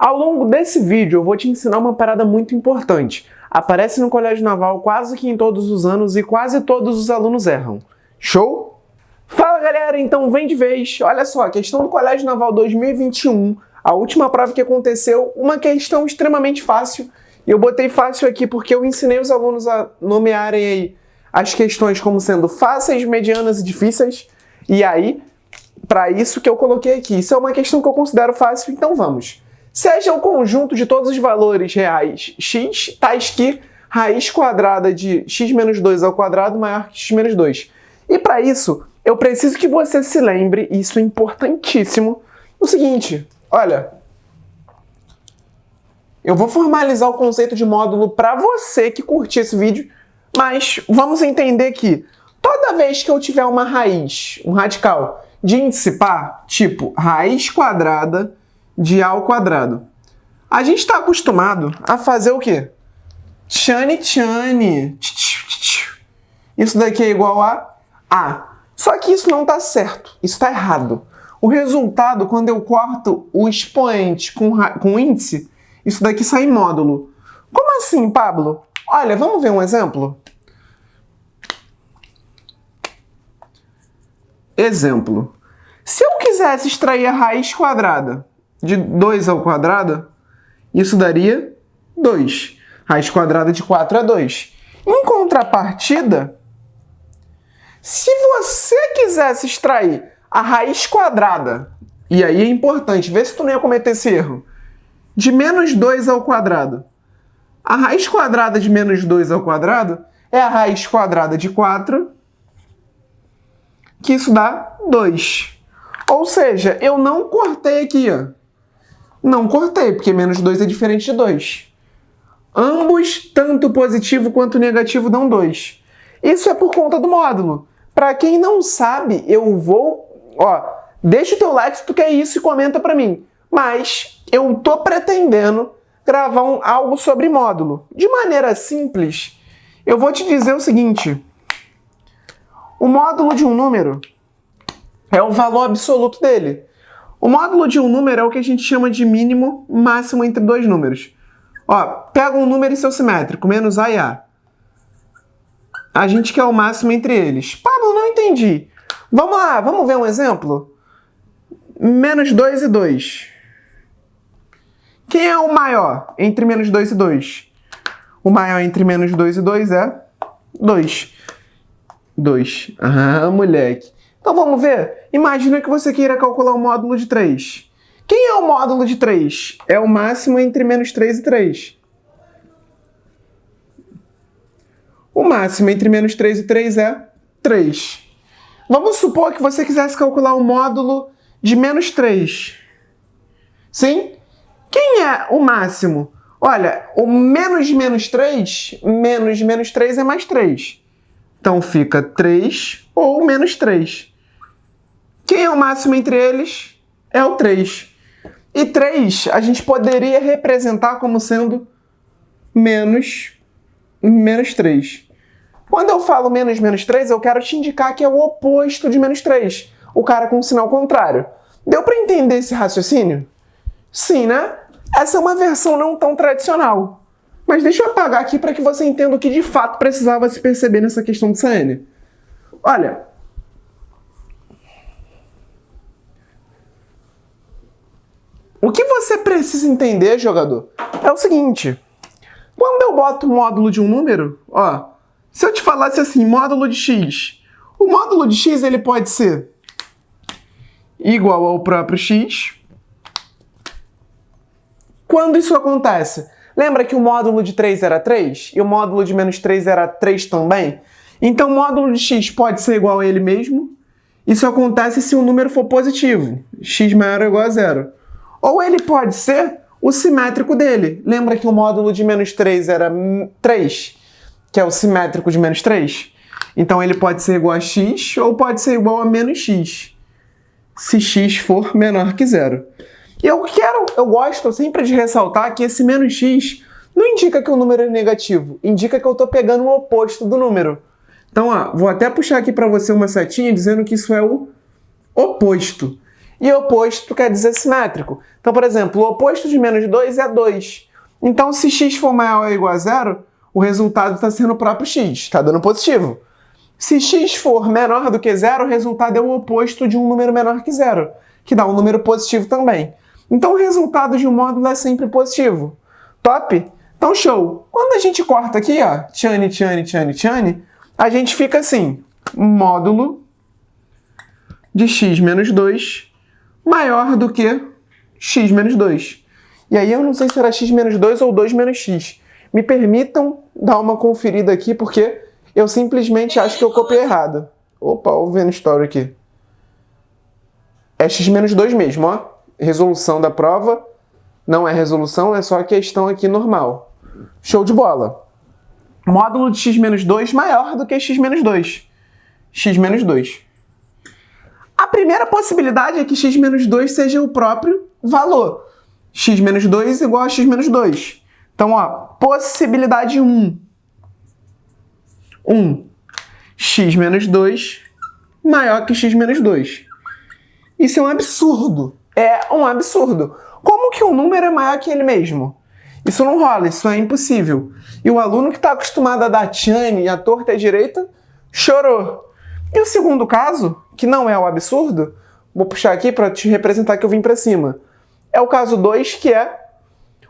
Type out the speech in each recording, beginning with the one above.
Ao longo desse vídeo eu vou te ensinar uma parada muito importante. Aparece no Colégio Naval quase que em todos os anos e quase todos os alunos erram. Show? Fala galera, então vem de vez. Olha só, questão do Colégio Naval 2021, a última prova que aconteceu, uma questão extremamente fácil. E eu botei fácil aqui porque eu ensinei os alunos a nomearem aí as questões como sendo fáceis, medianas e difíceis. E aí, para isso que eu coloquei aqui. Isso é uma questão que eu considero fácil, então vamos. Seja o conjunto de todos os valores reais x, tais que raiz quadrada de x menos 2 ao quadrado maior que x menos 2. E para isso, eu preciso que você se lembre, e isso é importantíssimo, o seguinte, olha, eu vou formalizar o conceito de módulo para você que curtir esse vídeo, mas vamos entender que toda vez que eu tiver uma raiz, um radical de índice par, tipo raiz quadrada de A ao quadrado, a gente está acostumado a fazer o quê? Tchane. Isso daqui é igual a A. Só que isso não está certo, isso está errado. O resultado, quando eu corto o expoente com índice, isso daqui sai em módulo. Como assim, Pablo? Olha, vamos ver um exemplo? Exemplo. Se eu quisesse extrair a raiz quadrada de 2 ao quadrado, isso daria 2. Raiz quadrada de 4 é 2. Em contrapartida, se você quisesse extrair a raiz quadrada, e aí é importante, vê se tu não ia cometer esse erro, de menos 2 ao quadrado. A raiz quadrada de menos 2 ao quadrado é a raiz quadrada de 4, que isso dá 2. Ou seja, eu não cortei aqui, ó. Não cortei, porque menos 2 é diferente de 2. Ambos, tanto positivo quanto negativo, dão 2. Isso é por conta do módulo. Para quem não sabe, eu vou... Ó, deixa o teu like se tu quer isso e comenta para mim. Mas eu tô pretendendo gravar algo sobre módulo. De maneira simples, eu vou te dizer o seguinte. O módulo de um número é o valor absoluto dele. O módulo de um número é o que a gente chama de mínimo máximo entre dois números. Ó, pega um número e seu simétrico, menos A e A. A gente quer o máximo entre eles. Pablo, não entendi. Vamos lá, vamos ver um exemplo? Menos 2 e 2. Quem é o maior entre menos 2 e 2? O maior entre menos 2 e 2 é 2. 2. Ah, moleque. Então vamos ver? Imagina que você queira calcular o módulo de 3. Quem é o módulo de 3? É o máximo entre menos 3 e 3. O máximo entre menos 3 e 3 é 3. Vamos supor que você quisesse calcular o módulo de menos 3. Sim? Quem é o máximo? Olha, o menos de menos 3 é mais 3. Então fica 3 ou menos 3. Quem é o máximo entre eles? É o 3. E 3 a gente poderia representar como sendo menos 3. Quando eu falo menos 3, eu quero te indicar que é o oposto de menos 3. O cara com o sinal contrário. Deu para entender esse raciocínio? Sim, né? Essa é uma versão não tão tradicional. Mas deixa eu apagar aqui para que você entenda o que de fato precisava se perceber nessa questão do CN. Olha. O que você precisa entender, jogador, é o seguinte. Quando eu boto o módulo de um número, ó, se eu te falasse assim, módulo de x, o módulo de x ele pode ser igual ao próprio x. Quando isso acontece? Lembra que o módulo de 3 era 3? E o módulo de menos 3 era 3 também? Então o módulo de x pode ser igual a ele mesmo. Isso acontece se o número for positivo, x maior ou igual a 0. Ou ele pode ser o simétrico dele. Lembra que o módulo de menos 3 era 3, que é o simétrico de menos 3? Então ele pode ser igual a x ou pode ser igual a menos x, se x for menor que 0. E eu gosto sempre de ressaltar que esse menos x não indica que o número é negativo, indica que eu estou pegando o oposto do número. Então, ó, vou até puxar aqui para você uma setinha dizendo que isso é o oposto. E oposto quer dizer simétrico. Então, por exemplo, o oposto de menos 2 é 2. Então, se x for maior ou igual a zero, o resultado está sendo o próprio x, está dando positivo. Se x for menor do que zero, o resultado é o oposto de um número menor que zero, que dá um número positivo também. Então, o resultado de um módulo é sempre positivo. Top? Então, show! Quando a gente corta aqui, ó, tchane, tchane, tchane, tchane, a gente fica assim, módulo de x menos 2 maior do que x menos 2. E aí eu não sei se era x menos 2 ou 2 menos x. Me permitam dar uma conferida aqui, porque eu simplesmente acho que eu copiei errado. Opa, vou vendo story aqui. É x menos 2 mesmo, ó. Resolução da prova. Não é resolução, é só a questão aqui normal. Show de bola. Módulo de x menos 2 maior do que x menos 2. X menos 2. A primeira possibilidade é que x menos 2 seja o próprio valor. X menos 2 igual a x menos 2. Então, ó, possibilidade 1. 1. X menos 2 maior que x menos 2. Isso é um absurdo. É um absurdo. Como que um número é maior que ele mesmo? Isso não rola, isso é impossível. E o aluno que está acostumado a dar tchane e a torta à direita, chorou. E o segundo caso, que não é o absurdo, vou puxar aqui para te representar que eu vim para cima. É o caso 2, que é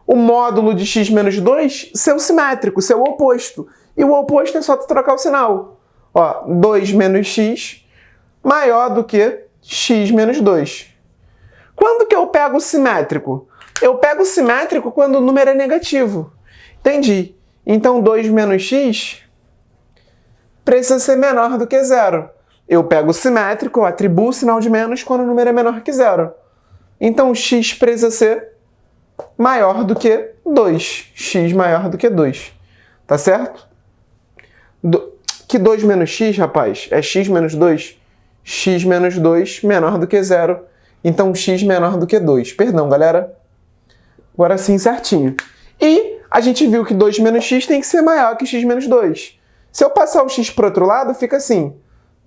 o módulo de x menos 2 ser o simétrico, ser o oposto. E o oposto é só tu trocar o sinal. Ó, 2 menos x maior do que x menos 2. Quando que eu pego o simétrico? Eu pego o simétrico quando o número é negativo. Entendi. Então 2 menos x precisa ser menor do que zero. Eu pego o simétrico, eu atribuo o sinal de menos quando o número é menor que zero. Então x precisa ser maior do que 2. X maior do que 2. Tá certo? Que 2 menos x, rapaz? É x menos 2? X menos 2 menor do que zero. Então x menor do que 2. Perdão, galera. Agora sim, certinho. E a gente viu que 2 menos x tem que ser maior que x menos 2. Se eu passar o x para o outro lado, fica assim.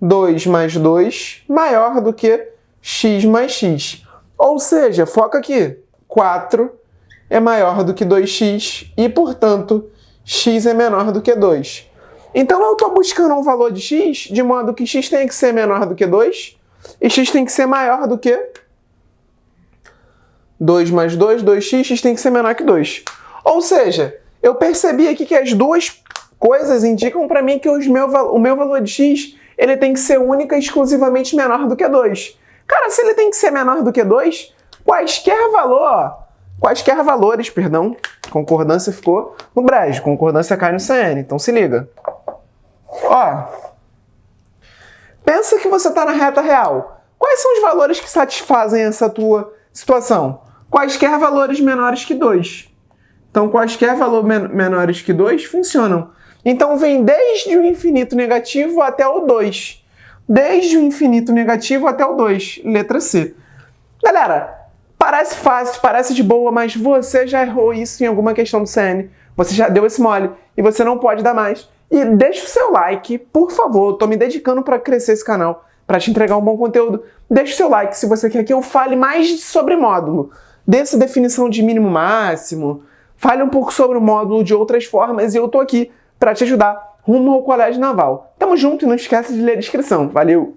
2 mais 2 maior do que x mais x. Ou seja, foca aqui. 4 é maior do que 2x e, portanto, x é menor do que 2. Então, eu estou buscando um valor de x, de modo que x tem que ser menor do que 2 e x tem que ser maior do que 2 mais 2, 2x, x tem que ser menor que 2. Ou seja, eu percebi aqui que as duas coisas indicam para mim que o meu valor de x ele tem que ser única e exclusivamente menor do que 2. Cara, se ele tem que ser menor do que 2, quaisquer valores, concordância ficou no brejo, concordância cai no CN, então se liga. Ó, pensa que você está na reta real. Quais são os valores que satisfazem essa tua situação? Quaisquer valores menores que 2. Então, quaisquer valores menores que 2 funcionam. Então, vem desde o infinito negativo até o 2. Desde o infinito negativo até o 2. Letra C. Galera, parece fácil, parece de boa, mas você já errou isso em alguma questão do CN. Você já deu esse mole e você não pode dar mais. E deixa o seu like, por favor. Eu tô me dedicando para crescer esse canal, para te entregar um bom conteúdo. Deixa o seu like se você quer que eu fale mais sobre módulo. Dessa definição de mínimo máximo. Fale um pouco sobre o módulo de outras formas e eu tô aqui para te ajudar rumo ao Colégio Naval. Tamo junto e não esquece de ler a descrição. Valeu!